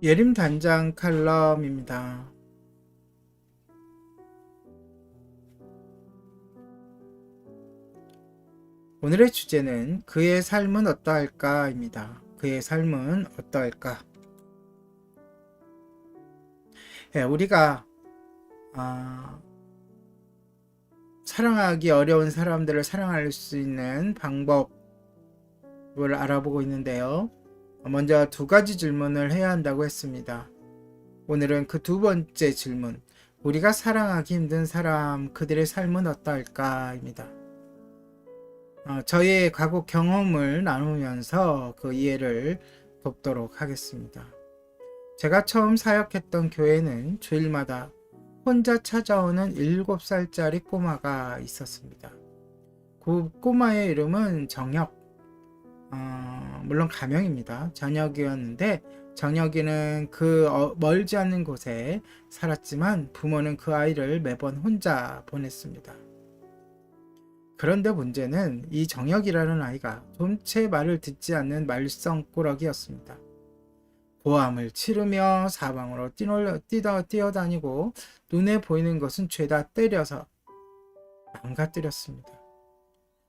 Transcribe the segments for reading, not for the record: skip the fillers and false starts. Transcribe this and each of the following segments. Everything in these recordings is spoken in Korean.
예림 단장 칼럼입니다. 오늘의 주제는 그의 삶은 어떠할까입니다. 그의 삶은 어떠할까? 우리가 사랑하기 어려운 사람들을 사랑할 수 있는 방법을 알아보고 있는데요. 먼저 두 가지 질문을 해야 한다고 했습니다. 오늘은 그 두 번째 질문, 우리가 사랑하기 힘든 사람, 그들의 삶은 어떠할까입니다. 저의 과거 경험을 나누면서 그 이해를 돕도록 하겠습니다. 제가 처음 사역했던 교회는 주일마다 혼자 찾아오는 7살짜리 꼬마가 있었습니다. 그 꼬마의 이름은 정혁, 물론 가명입니다. 정혁이었는데 정혁이는 멀지 않은 곳에 살았지만 부모는 그 아이를 매번 혼자 보냈습니다. 그런데 문제는 이 정혁이라는 아이가 좀채 말을 듣지 않는 말썽꾸러기였습니다. 고함을 치르며 사방으로 뛰어다니고 눈에 보이는 것은 죄다 때려서 망가뜨렸습니다.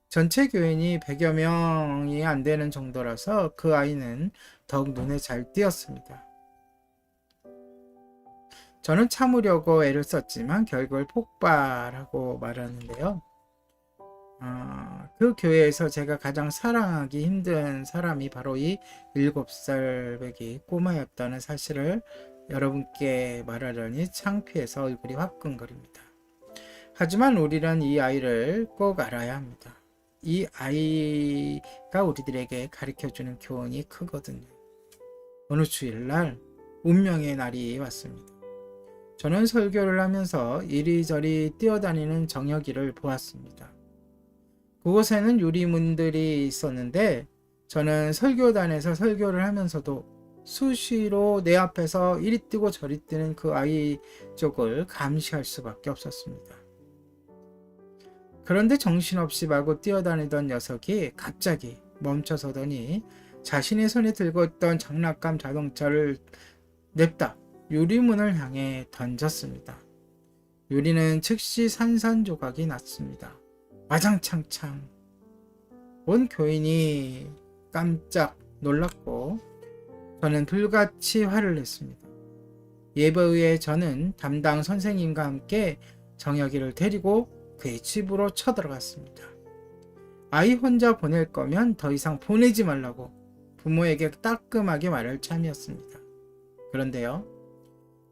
전체 교인이 100여 명이 안 되는 정도라서 그 아이는 더욱 눈에 잘 띄었습니다. 저는 참으려고 애를 썼지만 결국을 폭발하고 말하는데요. 그 교회에서 제가 가장 사랑하기 힘든 사람이 바로 이 7살 배기 꼬마였다는 사실을 여러분께 말하려니 창피해서 얼굴이 화끈거립니다. 하지만 우리는 이 아이를 꼭 알아야 합니다. 이 아이가 우리들에게 가르쳐주는 교훈이 크거든요. 어느 주일날 운명의 날이 왔습니다. 저는 설교를 하면서 이리저리 뛰어다니는 정혁이를 보았습니다. 그곳에는 유리문들이 있었는데 저는 설교단에서 설교를 하면서도 수시로 내 앞에서 이리 뛰고 저리 뛰는 그 아이 쪽을 감시할 수밖에 없었습니다. 그런데 정신없이 마구 뛰어다니던 녀석이 갑자기 멈춰서더니 자신의 손에 들고 있던 장난감 자동차를 냅다 유리문을 향해 던졌습니다. 유리는 즉시 산산조각이 났습니다. 와장창창. 온 교인이 깜짝 놀랐고 저는 불같이 화를 냈습니다. 예배 후에 저는 담당 선생님과 함께 정혁이를 데리고 그의 집으로 쳐들어갔습니다. 아이 혼자 보낼 거면 더 이상 보내지 말라고 부모에게 따끔하게 말할 참이었습니다. 그런데요,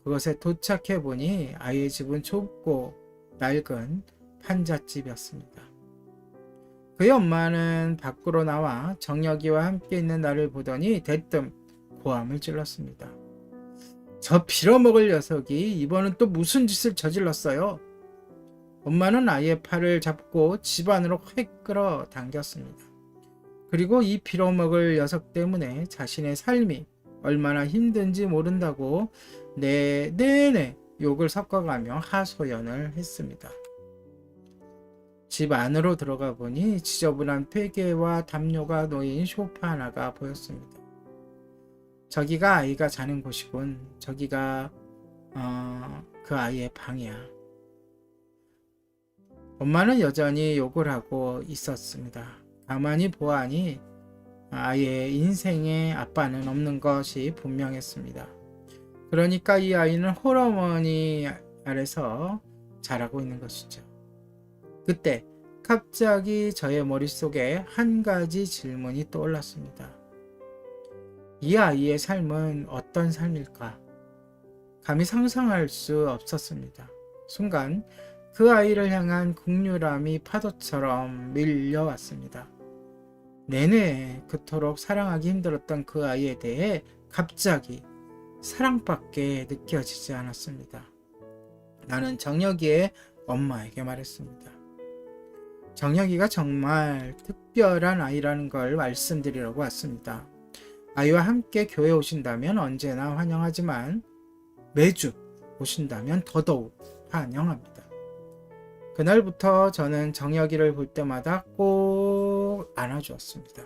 그것에 도착해 보니 아이의 집은 좁고 낡은 판잣집이었습니다. 그의 엄마는 밖으로 나와 정혁이와 함께 있는 나를 보더니 대뜸 고함을 질렀습니다. 저 빌어먹을 녀석이 이번은 또 무슨 짓을 저질렀어요? 엄마는 아이의 팔을 잡고 집 안으로 휙 끌어당겼습니다. 그리고 이 빌어먹을 녀석 때문에 자신의 삶이 얼마나 힘든지 모른다고 내내 욕을 섞어가며 하소연을 했습니다. 집 안으로 들어가 보니 지저분한 베개와 담요가 놓인 소파 하나가 보였습니다. 저기가 아이가 자는 곳이군. 저기가 그 아이의 방이야. 엄마는 여전히 욕을 하고 있었습니다. 가만히 보아하니 아이의 인생에 아빠는 없는 것이 분명했습니다. 그러니까 이 아이는 홀어머니 아래서 자라고 있는 것이죠. 그때 갑자기 저의 머릿속에 한 가지 질문이 떠올랐습니다. 이 아이의 삶은 어떤 삶일까? 감히 상상할 수 없었습니다. 순간 그 아이를 향한 국률함이 파도처럼 밀려왔습니다. 내내 그토록 사랑하기 힘들었던 그 아이에 대해 갑자기 사랑밖에 느껴지지 않았습니다. 나는 정혁이의 엄마에게 말했습니다. 정혁이가 정말 특별한 아이라는 걸 말씀드리려고 왔습니다. 아이와 함께 교회 오신다면 언제나 환영하지만 매주 오신다면 더더욱 환영합니다. 그날부터 저는 정혁이를 볼 때마다 꼭 안아주었습니다.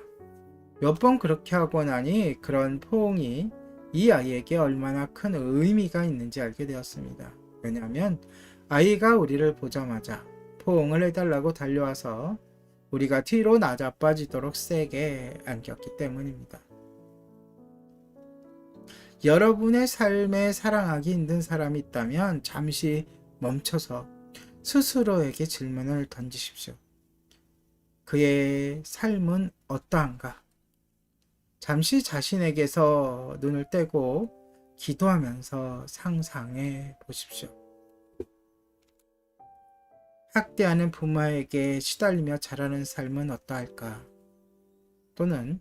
몇 번 그렇게 하고 나니 그런 포옹이 이 아이에게 얼마나 큰 의미가 있는지 알게 되었습니다. 왜냐하면 아이가 우리를 보자마자 포옹을 해달라고 달려와서 우리가 뒤로 나자빠지도록 세게 안겼기 때문입니다. 여러분의 삶에 사랑하기 힘든 사람이 있다면 잠시 멈춰서 스스로에게 질문을 던지십시오. 그의 삶은 어떠한가? 잠시 자신에게서 눈을 떼고 기도하면서 상상해 보십시오. 학대하는 부모에게 시달리며 자라는 삶은 어떠할까? 또는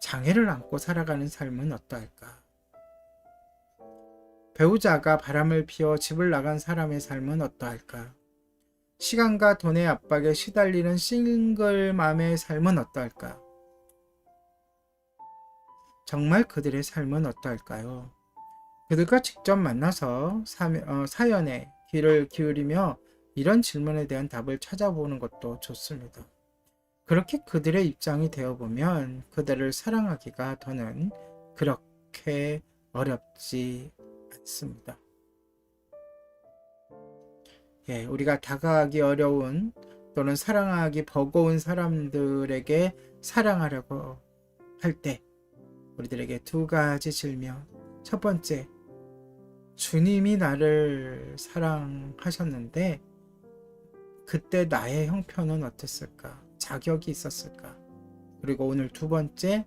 장애를 안고 살아가는 삶은 어떠할까? 배우자가 바람을 피워 집을 나간 사람의 삶은 어떠할까? 시간과 돈의 압박에 시달리는 싱글맘의 삶은 어떠할까? 정말 그들의 삶은 어떠할까요? 그들과 직접 만나서 사연에 귀를 기울이며 이런 질문에 대한 답을 찾아보는 것도 좋습니다. 그렇게 그들의 입장이 되어보면 그들을 사랑하기가 더는 그렇게 어렵지 않습니다. 우리가 다가가기 어려운 또는 사랑하기 버거운 사람들에게 사랑하려고 할 때 우리들에게 두 가지 질문. 첫 번째, 주님이 나를 사랑하셨는데 그때 나의 형편은 어땠을까? 자격이 있었을까? 그리고 오늘 두 번째,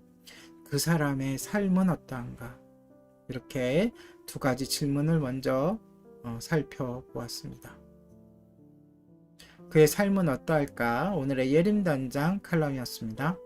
그 사람의 삶은 어떠한가? 이렇게 두 가지 질문을 먼저 살펴보았습니다. 그의 삶은 어떠할까? 오늘의 예림단장 칼럼이었습니다.